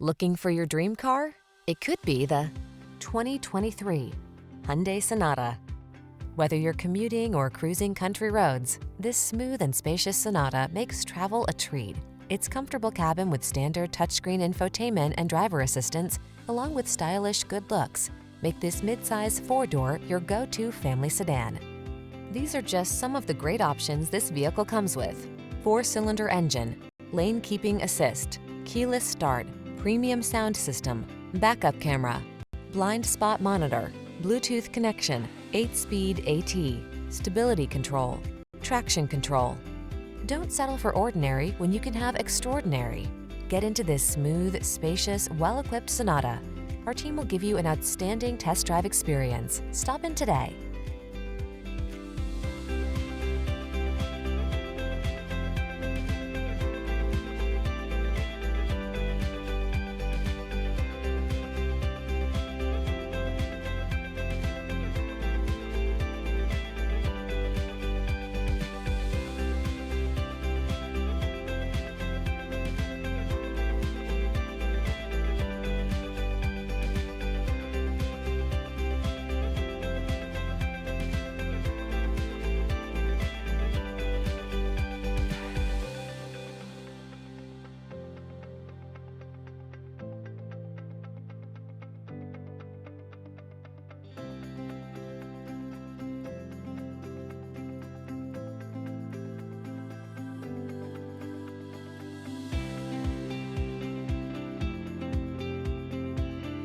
Looking for your dream car? It could be the 2023 Hyundai Sonata. Whether you're commuting or cruising country roads, this smooth and spacious Sonata makes travel a treat. Its comfortable cabin with standard touchscreen infotainment and driver assistance, along with stylish good looks, make this midsize four-door your go-to family sedan. These are just some of the great options this vehicle comes with: four-cylinder engine, lane keeping assist, keyless start, premium sound system, backup camera, blind spot monitor, Bluetooth connection, 8-speed AT, stability control, traction control. Don't settle for ordinary when you can have extraordinary. Get into this smooth, spacious, well-equipped Sonata. Our team will give you an outstanding test drive experience. Stop in today.